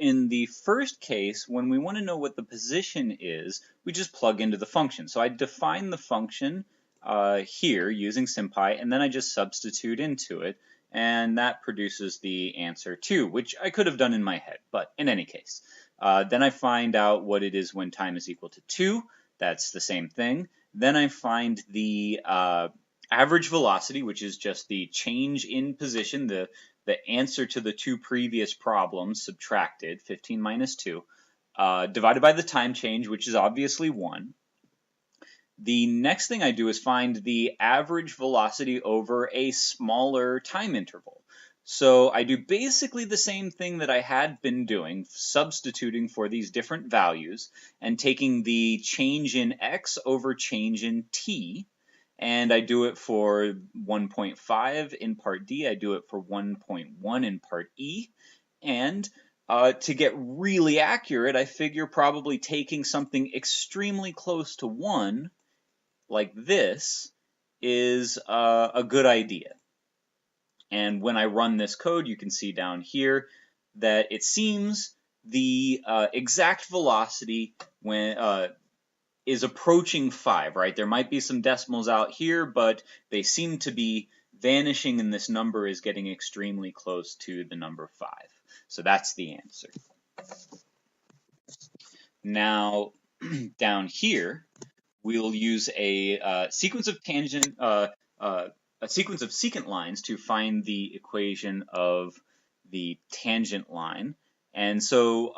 in the first case, when we want to know what the position is, we just plug into the function. So I define the function here using SymPy, and then I just substitute into it, and that produces the answer 2, which I could have done in my head, but in any case. Then I find out what it is when time is equal to 2. That's the same thing. Then I find the average velocity, which is just the change in position, the answer to the 2 previous problems subtracted, 15 minus 2, divided by the time change, which is obviously 1. The next thing I do is find the average velocity over a smaller time interval. So I do basically the same thing that I had been doing, substituting for these different values and taking the change in x over change in t, and I do it for 1.5 in part D, I do it for 1.1 in part E, and to get really accurate, I figure probably taking something extremely close to 1, like this, is a good idea. And when I run this code, you can see down here that it seems the exact velocity when is approaching 5, right? There might be some decimals out here, but they seem to be vanishing, and this number is getting extremely close to the number 5. So that's the answer. Now, down here, we'll use a sequence of secant lines to find the equation of the tangent line. And so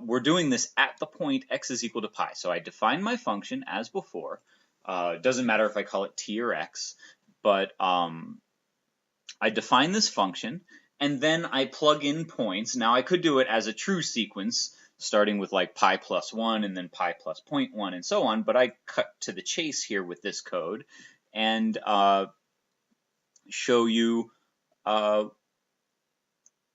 we're doing this at the point x is equal to pi. So I define my function as before. It doesn't matter if I call it t or x, but I define this function, and then I plug in points. Now I could do it as a true sequence, starting with like pi plus 1 and then pi plus 0.1 and so on, but I cut to the chase here with this code and show you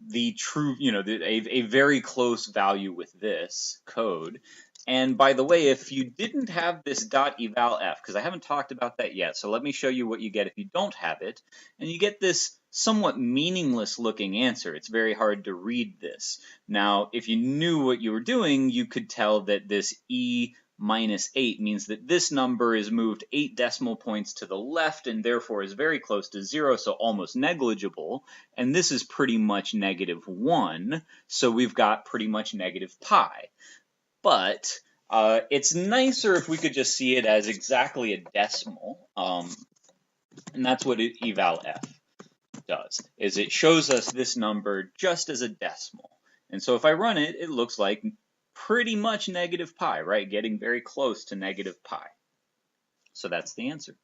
the true, a very close value with this code. And by the way, if you didn't have this .evalf, because I haven't talked about that yet, so let me show you what you get if you don't have it. And you get this somewhat meaningless looking answer. It's very hard to read this. Now, if you knew what you were doing, you could tell that this e minus 8 means that this number is moved 8 decimal points to the left and therefore is very close to 0, so almost negligible. And this is pretty much -1, so we've got pretty much negative pi. But it's nicer if we could just see it as exactly a decimal, and that's what evalf does, is it shows us this number just as a decimal. And so if I run it, it looks like pretty much negative pi, right? Getting very close to negative pi. So that's the answer.